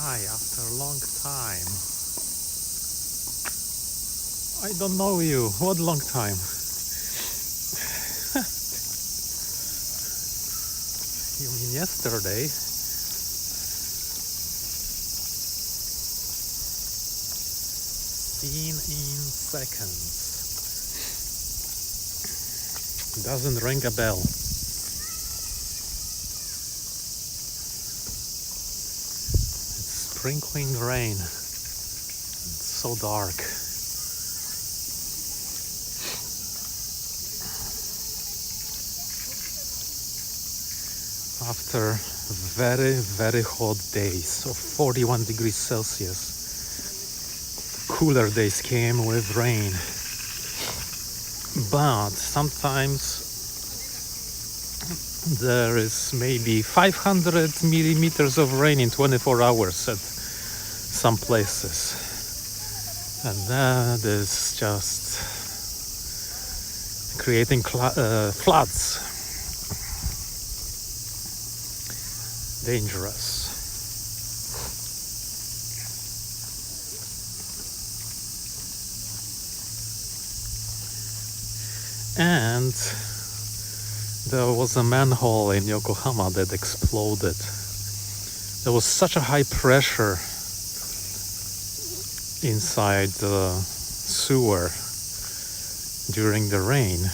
Hi, after a long time. I don't know you. What long time? You mean yesterday? Seen in seconds. Doesn't ring a bell. It's sprinkling rain. It's so dark. After very, very hot days of 41 degrees Celsius, cooler days came with rain. But sometimes there is maybe 500 millimeters of rain in 24 hours at some places. And that is just creating floods. Dangerous. And there was a manhole in Yokohama that exploded. There was such a high pressure inside the sewer during the rain.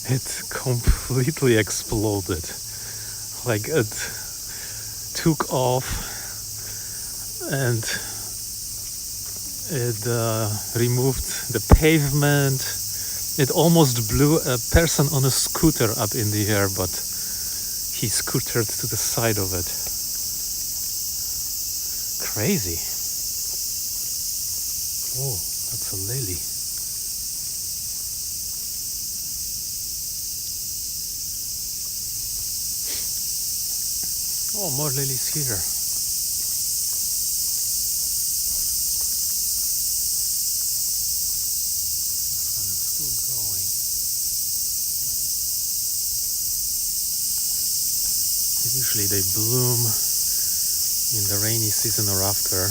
It completely exploded. Like it took off and it removed the pavement. It almost blew a person on a scooter up in the air, but he scootered to the side of it. Crazy. Oh, that's a lily. Oh, more lilies here. This one is still growing. Usually they bloom in the rainy season or after.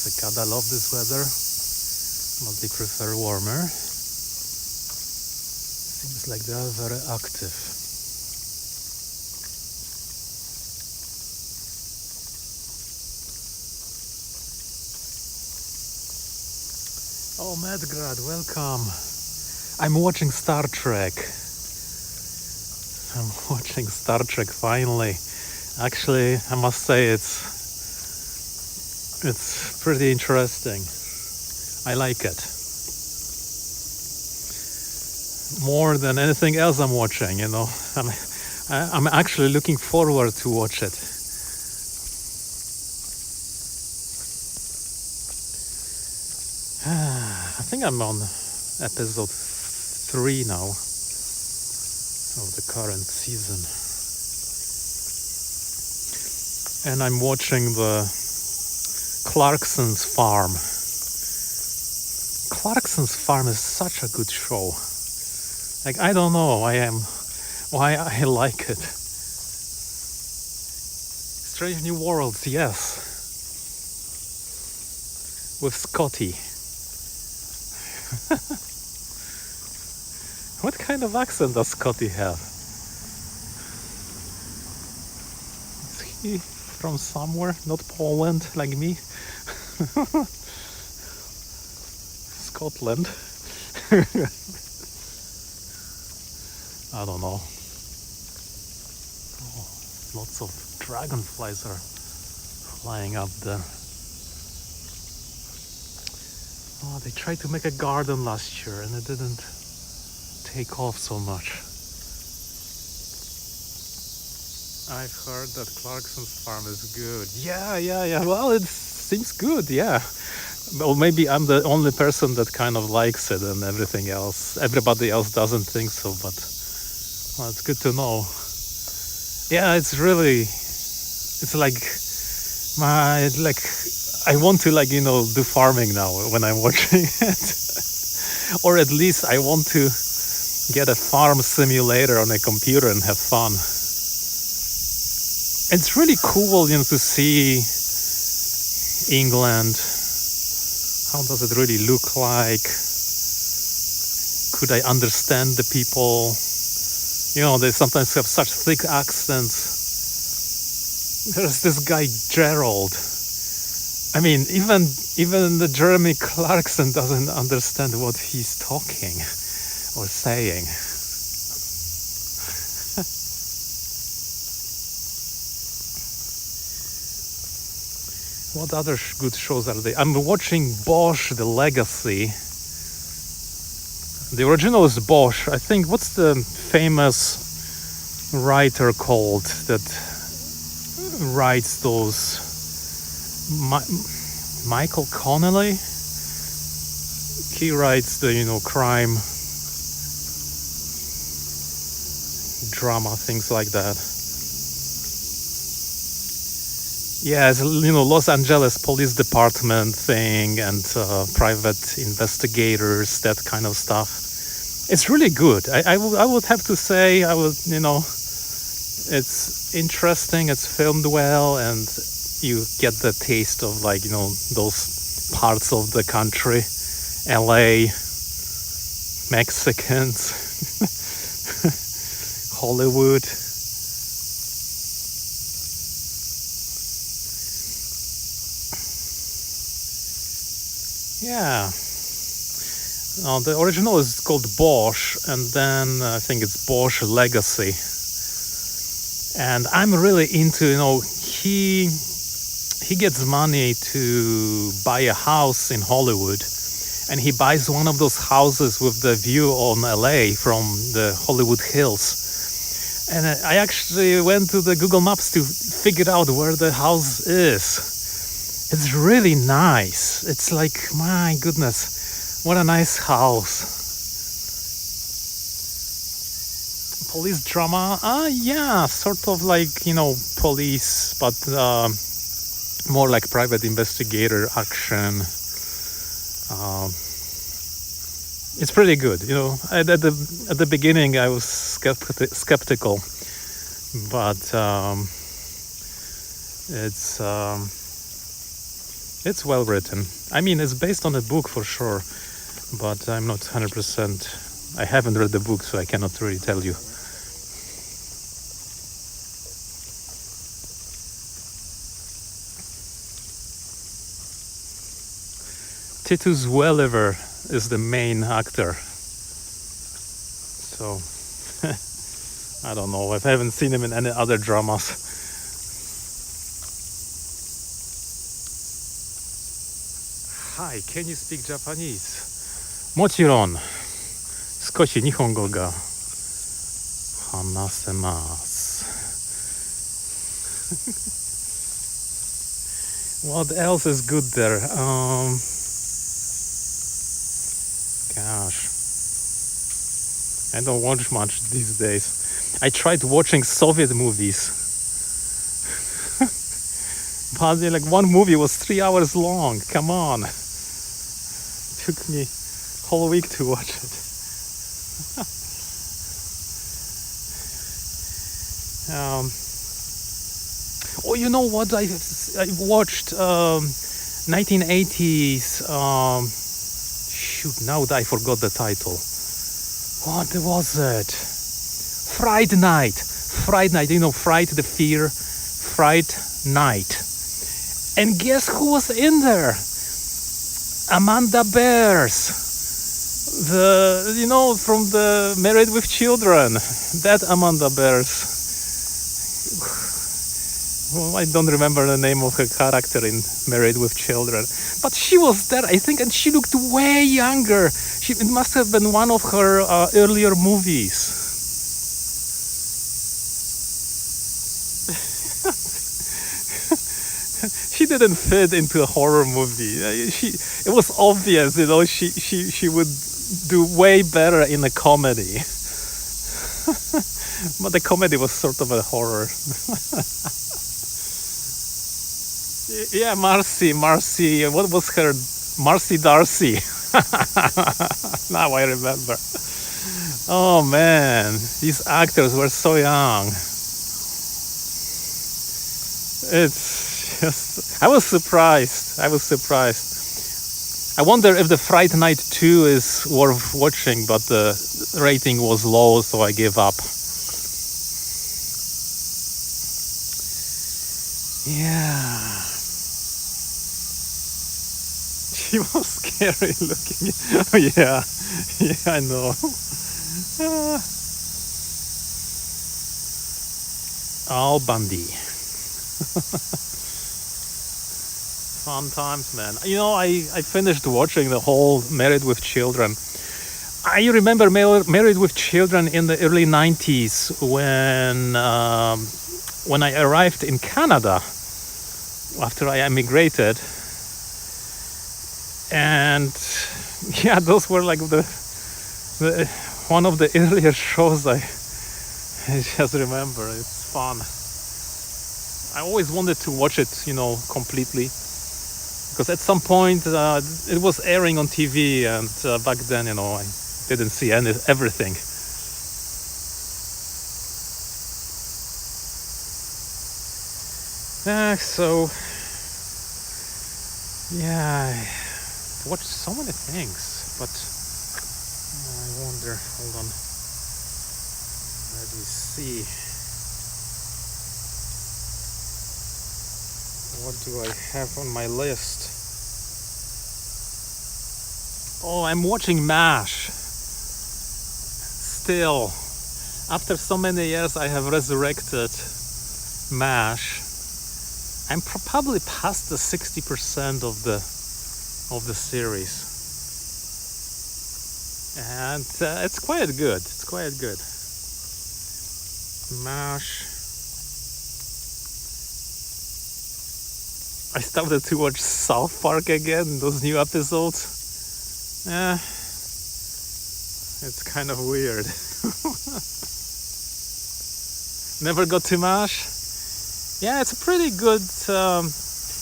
Cicada love this weather, but they prefer warmer. Seems like they are very active. Oh, Medgrad, welcome. I'm watching Star Trek. I'm watching Star Trek finally. Actually, I must say it's pretty interesting. I like it. More than anything else I'm watching, you know. I'm actually looking forward to watch it. I think I'm on episode 3 now of the current season. And I'm watching the Clarkson's Farm. Clarkson's Farm is such a good show. Like, I don't know why I like it. Strange New Worlds, yes. With Scotty. What kind of accent does Scotty have? Is he from somewhere? Not Poland, like me? Scotland? I don't know. Oh, lots of dragonflies are flying up there. Oh, they tried to make a garden last year and it didn't take off so much. I've heard that Clarkson's Farm is good. Yeah. Well, it seems good, yeah. Well, maybe I'm the only person that kind of likes it and everybody else doesn't think so, but well, it's good to know. Yeah, it's like I want to do farming now when I'm watching it. Or at least I want to get a farm simulator on a computer and have fun. It's really cool, to see England. How does it really look like? Could I understand the people? They sometimes have such thick accents. There's this guy Gerald. I mean, even the Jeremy Clarkson doesn't understand what he's talking or saying. What other good shows are there? I'm watching Bosch: The Legacy. The original is Bosch. I think, what's the famous writer called that writes those? Michael Connelly. He writes the crime drama, things like that. Yeah, it's Los Angeles Police Department thing and private investigators, that kind of stuff. It's really good. I would have to say, it's interesting, it's filmed well, and you get the taste of those parts of the country. LA, Mexicans, Hollywood. Yeah. The original is called Bosch, and then I think it's Bosch Legacy. And I'm really into, he gets money to buy a house in Hollywood, and he buys one of those houses with the view on LA from the Hollywood Hills. And I actually went to the Google Maps to figure out where the house is. It's really nice. It's like, my goodness, what a nice house. Police drama? Yeah, sort of like, police, but more like private investigator action. It's pretty good. At the beginning I was skeptical, but it's well written. I mean, it's based on a book for sure, but I'm not 100%. I haven't read the book, so I cannot really tell you. Titus Welliver is the main actor. So, I don't know. I haven't seen him in any other dramas. Hi, can you speak Japanese? もちろん、少し日本語が話せます。What else is good there? Gosh, I don't watch much these days. I tried watching Soviet movies, but one movie was 3 hours long. Come on, it took me a whole week to watch it. Oh, you know what? I watched 1980s. Shoot, now I forgot the title. What was it? Fright Night. Fright Night. Fright the Fear. Fright Night. And guess who was in there? Amanda Bears. From the Married with Children. That Amanda Bears. Well, I don't remember the name of her character in Married with Children, but she was there, I think, and she looked way younger. It must have been one of her earlier movies. She didn't fit into a horror movie. It was obvious, she would do way better in a comedy. But the comedy was sort of a horror. Yeah, Marcy, what was her? Marcy Darcy. Now I remember. Oh man, these actors were so young. It's just, I was surprised. I was surprised. I wonder if the Fright Night 2 is worth watching, but the rating was low, so I gave up. Yeah. She was scary looking. Oh, yeah. Yeah, I know. Al Bundy. Fun times, man. You know, I finished watching the whole Married with Children. I remember Married with Children in the early 90s when I arrived in Canada after I emigrated. And yeah, those were like the one of the earlier shows I just remember. It's fun. I always wanted to watch it, you know, completely. Because at some point it was airing on TV, and back then, you know, I didn't see everything. So, yeah, I watched so many things, but I wonder, hold on, let me see. What do I have on my list? Oh, I'm watching MASH. Still, after so many years, I have resurrected MASH. I'm probably past the 60% of the series, and it's quite good. It's quite good. MASH. I started to watch South Park again, those new episodes. It's kind of weird. Never got to MASH. Yeah, it's a pretty good.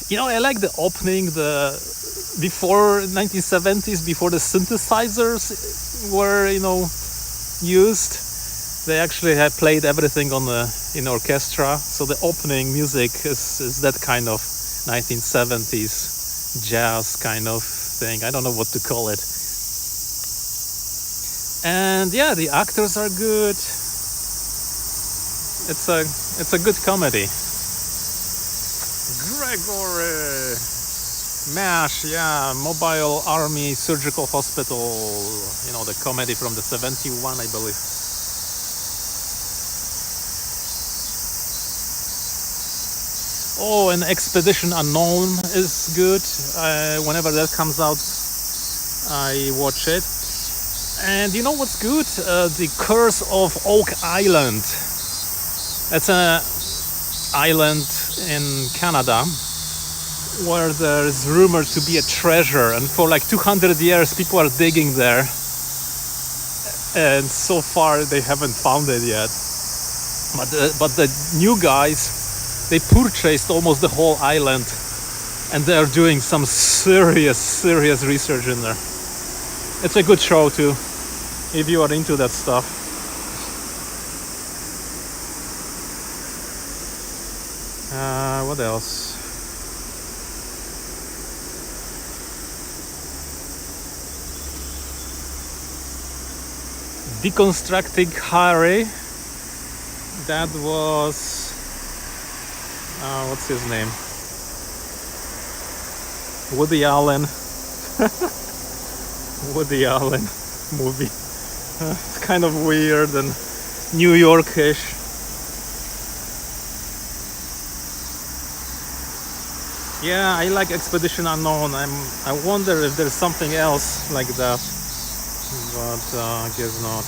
You know, I like the opening. Before 1970s, before the synthesizers were, you know, used, they actually had played everything in orchestra. So the opening music is that kind of 1970s jazz kind of thing. I don't know what to call it. And yeah, the actors are good. It's a good comedy. Gregory. MASH, yeah, Mobile Army Surgical Hospital. You know, the comedy from the 71, I believe. Oh, and Expedition Unknown is good. Whenever that comes out, I watch it. And you know what's good? The Curse of Oak Island. That's an island in Canada where there's rumored to be a treasure, and for like 200 years people are digging there, and so far they haven't found it yet. But the new guys, they purchased almost the whole island, and they are doing some serious research in there. It's a good show too, if you are into that stuff. What else? Deconstructing Harry. That was what's his name? Woody Allen. Woody Allen movie. It's kind of weird and New Yorkish. Yeah, I like Expedition Unknown. I wonder if there's something else like that, but I guess not.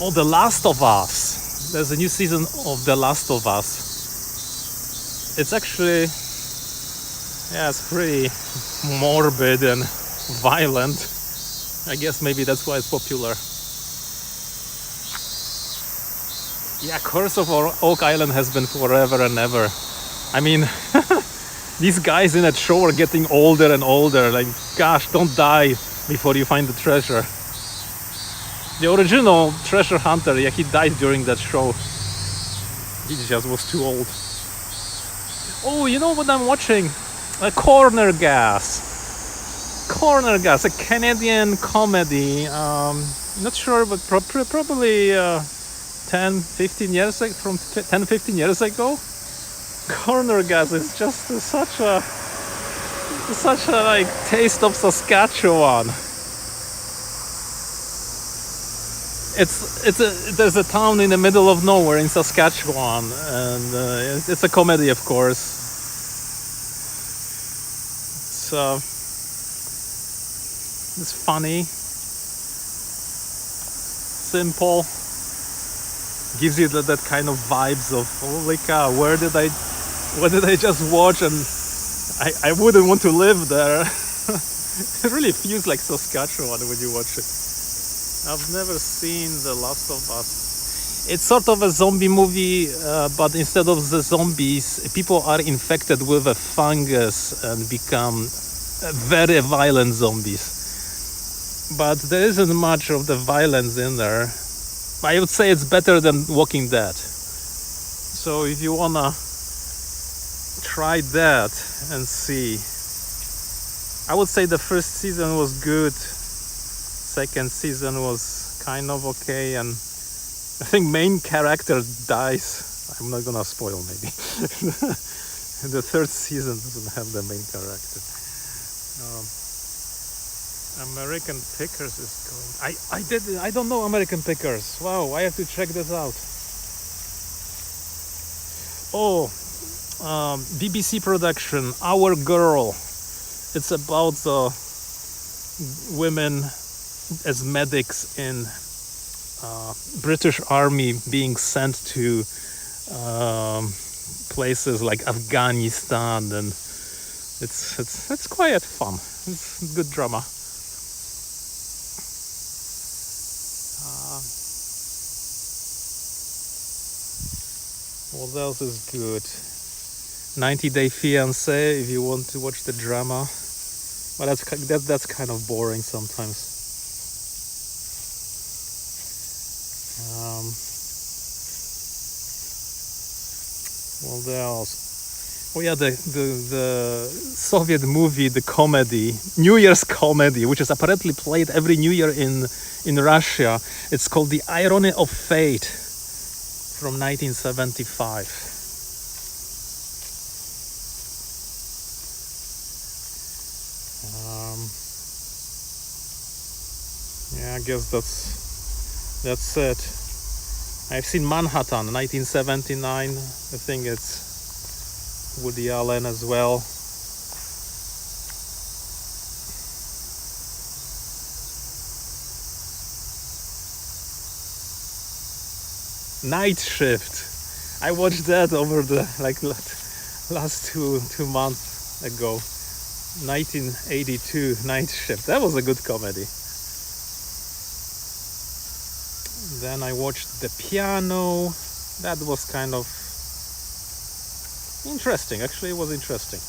Oh, The Last of Us. There's a new season of The Last of Us. It's actually, yeah, it's pretty morbid and violent. I guess maybe that's why it's popular. Yeah, Curse of Oak Island has been forever and ever. I mean, these guys in that show are getting older and older. Like, gosh, don't die before you find the treasure. The original treasure hunter, yeah, he died during that show. He just was too old. Oh, you know what I'm watching? A Corner Gas. Corner Gas, a Canadian comedy. Not sure, but probably 10, 15 years ago, from 10, 15 years ago. Corner Gas is just such a like taste of Saskatchewan. There's a town in the middle of nowhere in Saskatchewan, and it's a comedy, of course. It's funny, simple, gives you that kind of vibes of holy cow, what did I just watch, and I wouldn't want to live there. It really feels like Saskatchewan when you watch it. I've never seen The Last of Us. It's sort of a zombie movie, but instead of the zombies, people are infected with a fungus and become very violent zombies. But there isn't much of the violence in there. I would say it's better than Walking Dead. So if you wanna try that and see, I would say the first season was good. Second season was kind of okay, and I think main character dies. I'm not gonna spoil, maybe. The third season doesn't have the main character. American Pickers is going. I don't know American Pickers. Wow, I have to check this out. Oh, BBC production, Our Girl. It's about the women as medics in British Army being sent to places like Afghanistan, and it's quite fun. It's good drama. What else is good? 90 Day Fiancé, if you want to watch the drama. But that's kind of boring sometimes. What else? Oh yeah, the Soviet movie, the comedy, New Year's comedy, which is apparently played every New Year in Russia. It's called The Irony of Fate, from 1975. Yeah, I guess that's it. I've seen Manhattan, 1979. I think it's Woody Allen as well. Night Shift. I watched that over the last two months ago. 1982 Night Shift. That was a good comedy. Then I watched The Piano. That was kind of interesting. Actually, it was interesting.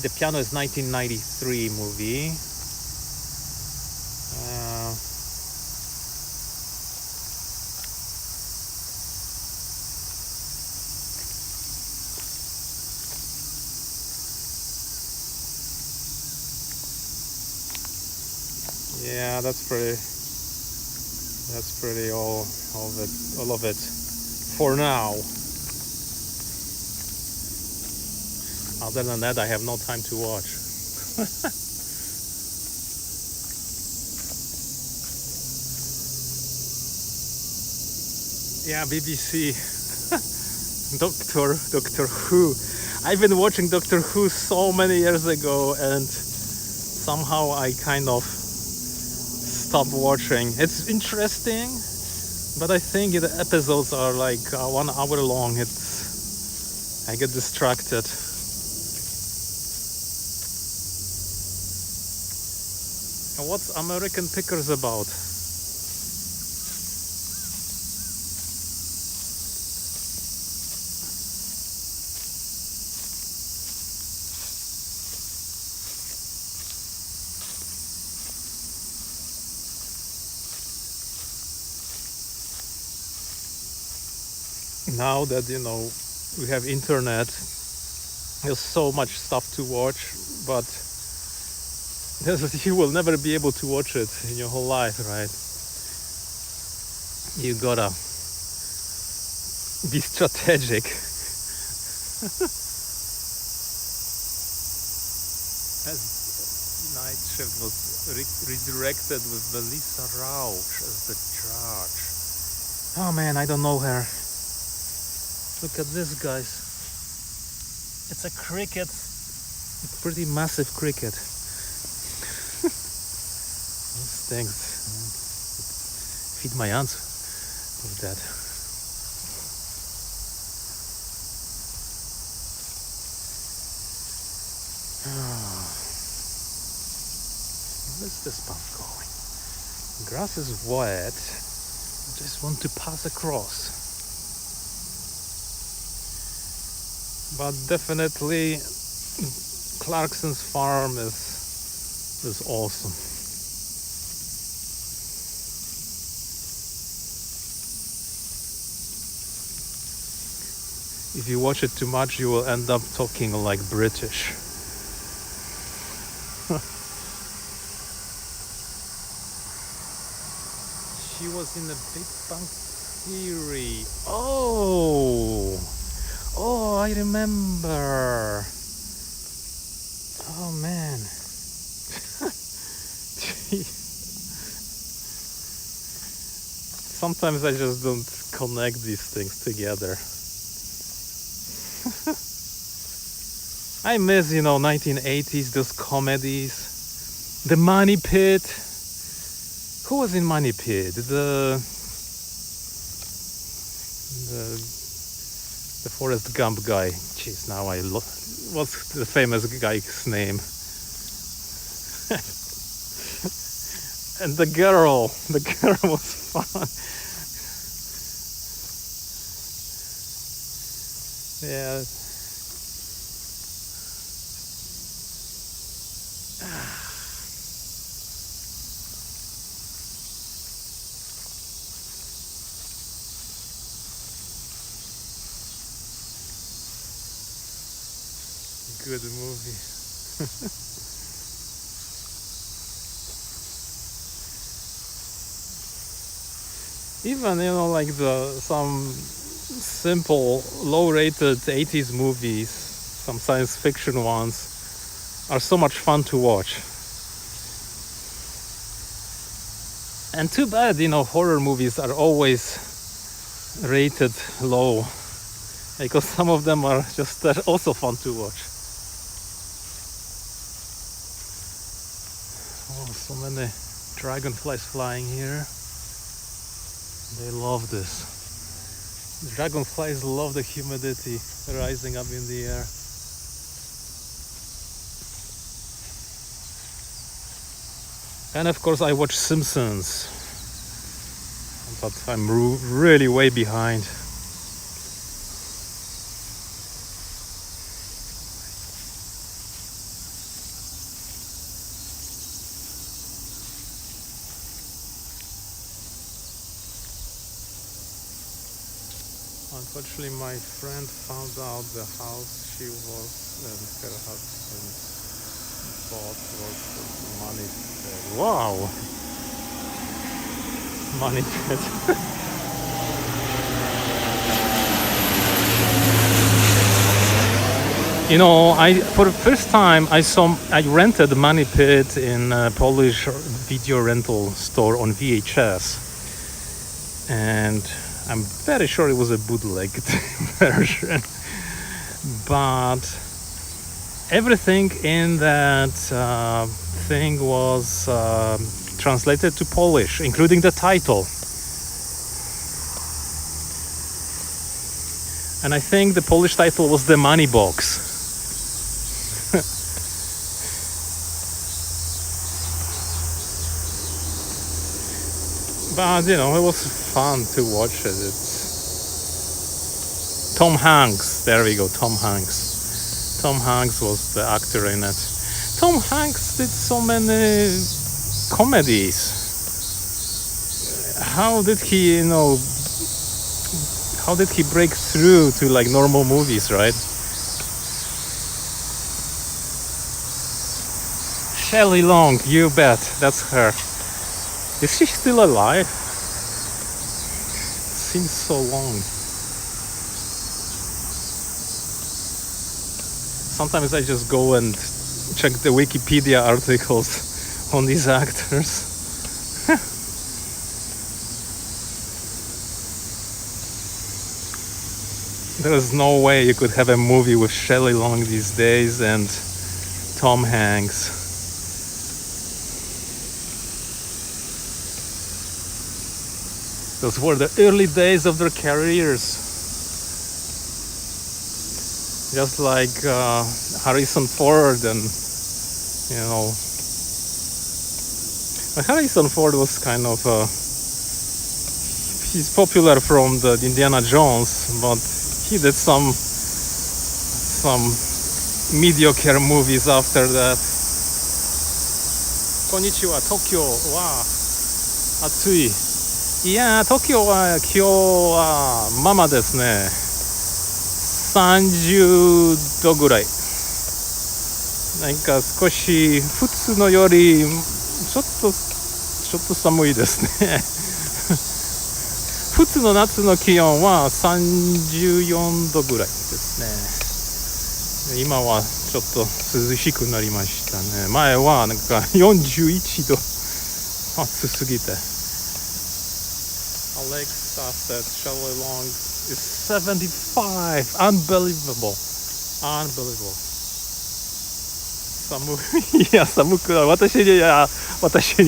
The Piano is 1993 movie. Yeah, that's pretty all of it for now. Other than that, I have no time to watch. Yeah, BBC. Doctor Who. I've been watching Doctor Who so many years ago, and somehow I kind of stopped watching. It's interesting, but I think the episodes are like 1 hour long. I get distracted. And what's American Pickers about? Now that we have internet, there's so much stuff to watch, but you will never be able to watch it in your whole life, right? You gotta be strategic. As Night Shift was resurrected with Melissa Rauch as the judge. Oh man, I don't know her. Look at this, guys. It's a cricket, a pretty massive cricket. These things. Feed my ants with that. Where's this path going? Grass is wet. I just want to pass across. But definitely Clarkson's farm is awesome. If you watch it too much, you will end up talking like British. She was in the Big Bang Theory. Oh, I remember. Oh man. Sometimes I just don't connect these things together. I miss, 1980s, those comedies. The Money Pit. Who was in Money Pit? The Forrest Gump guy. Jeez, now what's the famous guy's name? And the girl was fun. Yeah. Good movie. Even like some simple low-rated 80s movies, some science fiction ones, are so much fun to watch. And too bad, horror movies are always rated low, because some of them are just also fun to watch. Oh, so many dragonflies flying here. They love this. Dragonflies love the humidity rising up in the air. And of course I watch Simpsons, but I'm really way behind. Unfortunately, my friend found out the house she was and her husband bought was money pit. Wow! Money pit. For the first time I rented Money Pit in a Polish video rental store on VHS, and I'm very sure it was a bootleg version, but everything in that thing was translated to Polish, including the title. And I think the Polish title was The Money Box. But it was fun to watch it. It's Tom Hanks. There we go, Tom Hanks. Tom Hanks was the actor in it. Tom Hanks did so many comedies. How did he, how did he break through to like normal movies, right? Shelley Long, you bet, that's her. Is she still alive? Seems so long. Sometimes I just go and check the Wikipedia articles on these actors. There is no way you could have a movie with Shelley Long these days and Tom Hanks. Those were the early days of their careers. Just like Harrison Ford and, you know. Harrison Ford was kind of, he's popular from the Indiana Jones, but he did some mediocre movies after that. Konnichiwa, Tokyo wa atsui. いやー、東京は今日はままですね。30度ぐらい。なんか少し普通のよりちょっと寒いですね。普通の夏の気温は34度ぐらいですね。今はちょっと涼しくなりましたね。前はなんか41度、暑すぎて。Alexa said Shelley Long is 75. Unbelievable. 寒い。いや、寒くない。私に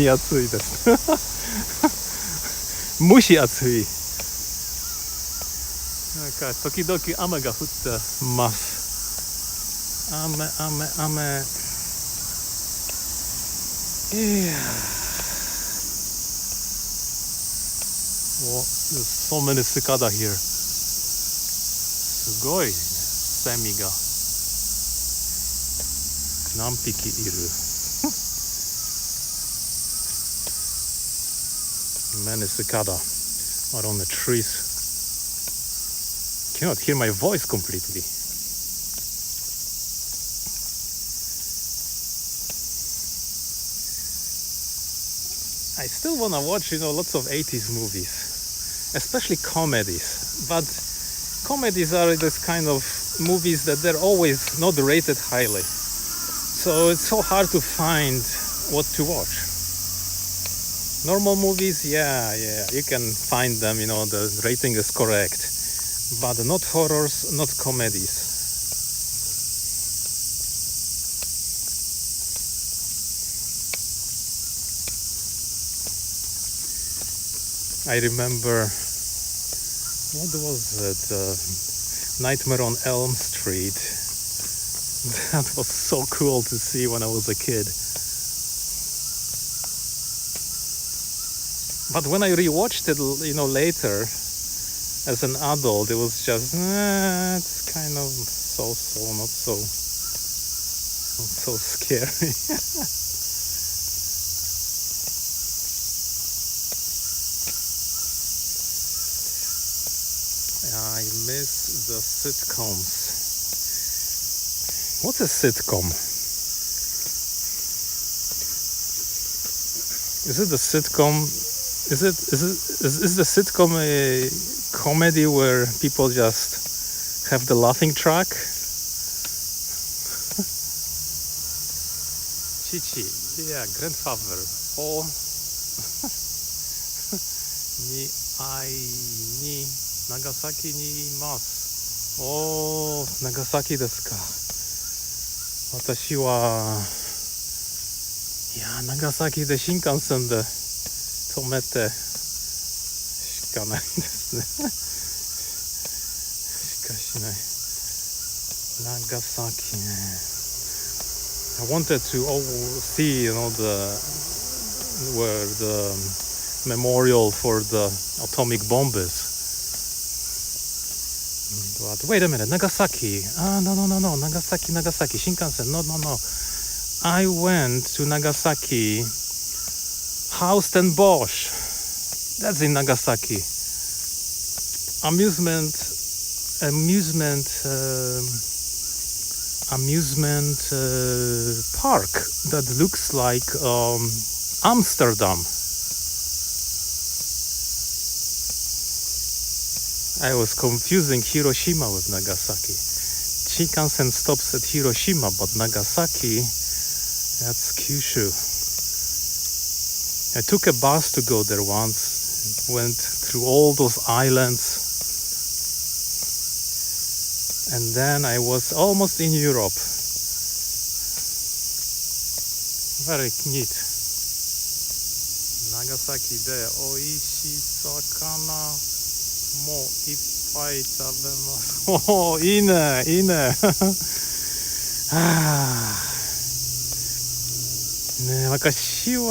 暑いです。蒸し暑い。なんか時々雨が降ってます。雨。いや。There's so many cicada here. すごいね、セミが何匹いる。Many cicada are on the trees. Cannot hear my voice completely. I still wanna watch, lots of 80s movies. Especially comedies, but comedies are this kind of movies that they're always not rated highly, so it's so hard to find what to watch. Normal movies, yeah, you can find them, the rating is correct, but not horrors, not comedies. I remember, what was it? Nightmare on Elm Street. That was so cool to see when I was a kid. But when I rewatched it, later, as an adult, it was just, it's kind of so-so, not so scary. I miss the sitcoms. What's a sitcom? Is it the sitcom? Is the sitcom a comedy where people just have the laughing track? Chichi, yeah, grandfather. Oh, ni ai ni. Nagasaki ni imasu. Oh, Nagasaki ですか。私は、長崎で新幹線で止めてしかないですね。しかしない。長崎ね。I wanted to see, where the memorial for the atomic bomb is. But wait a minute, Nagasaki. No, Nagasaki, Shinkansen. No. I went to Nagasaki, Haust and Bosch. That's in Nagasaki. amusement, amusement, amusement park that looks like Amsterdam. I was confusing Hiroshima with Nagasaki. Shinkansen stops at Hiroshima, but Nagasaki, that's Kyushu. I took a bus to go there once, went through all those islands, and then I was almost in Europe. Very neat. Nagasaki de oishi sakana mo ippai tabemasu. Oh, いいね、いいね。ね、昔ど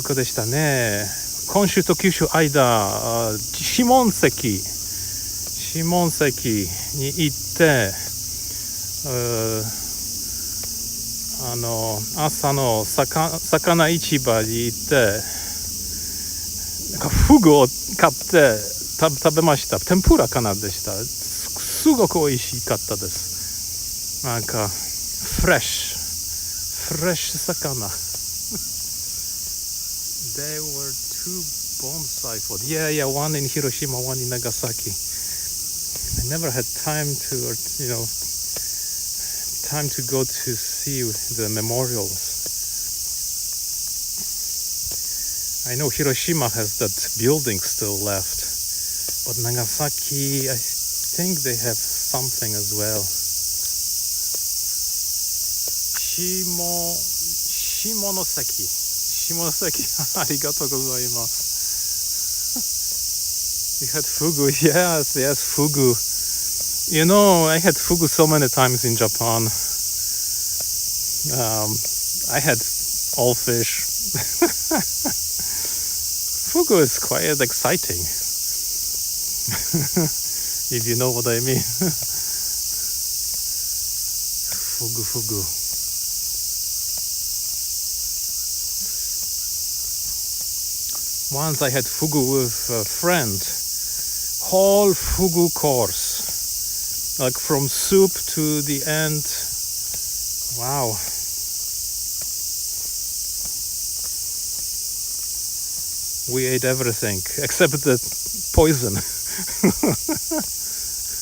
こでしたね。本州と九州間、下関に行って、朝の魚市場に行って、なんかフグを買って食べました。天ぷらかなでした。すごく美味しかったです。なんかフレッシュ魚。There were two bombs I thought. Yeah, one in Hiroshima, one in Nagasaki. I never had time to go to see the memorials. I know Hiroshima has that building still left, but Nagasaki, I think they have something as well. Shimonoseki. ありがとうございます。You had fugu. Yes, fugu. You know, I had fugu so many times in Japan. I had all fish. Fugu is quite exciting. If you know what I mean. Fugu. Once I had fugu with a friend. Whole fugu course. Like from soup to the end. Wow. We ate everything except the poison.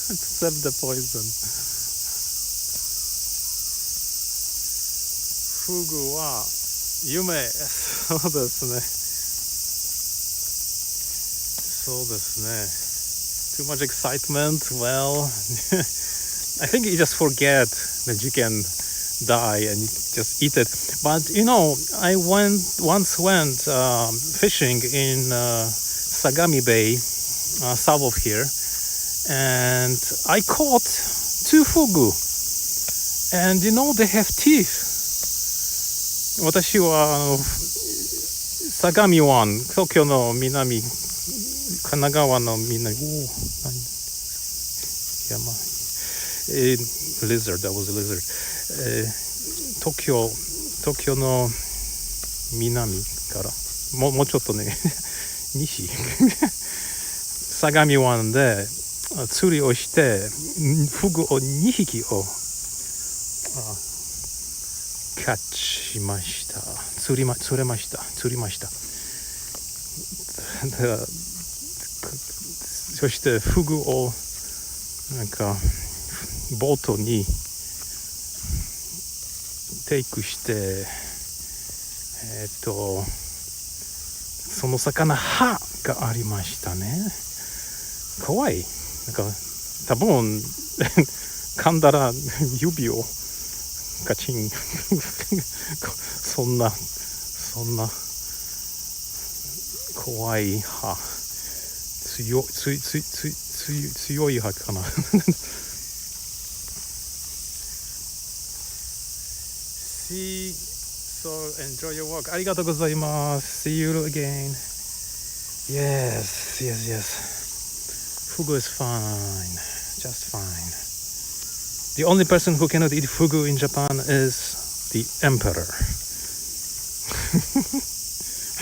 Except the poison. Fugu wa yume. そうですね。そうですね。Too much excitement. Well, I think you just forget that you can die and you just eat it. But you know, I once went fishing in Sagami Bay, south of here, and I caught 2 fugu. And you know, they have teeth. 私は相模湾、東京の南、神奈川の南、山、lizard, that was a lizard. 東京の南からもうちょっとね西相模湾で釣りをしてフグを2匹をキャッチしました。釣りました。そしてフグをなんかボートにテイクしてその魚歯がありましたね。怖い。なんか多分噛んだら指をガチンそんな怖い歯強い歯かなSo enjoy your walk. ありがとうございます。See you again. Yes. Fugu is fine. Just fine. The only person who cannot eat fugu in Japan is the emperor.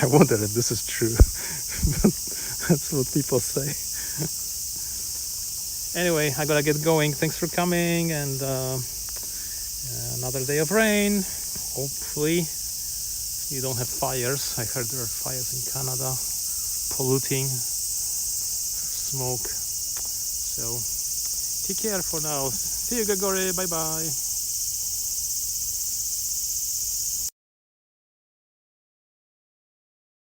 I wonder if this is true. That's what people say. Anyway, I gotta get going. Thanks for coming, and another day of rain. Hopefully you don't have fires. I heard there are fires in Canada, polluting, smoke. So take care for now. See you, Gregory. Bye bye.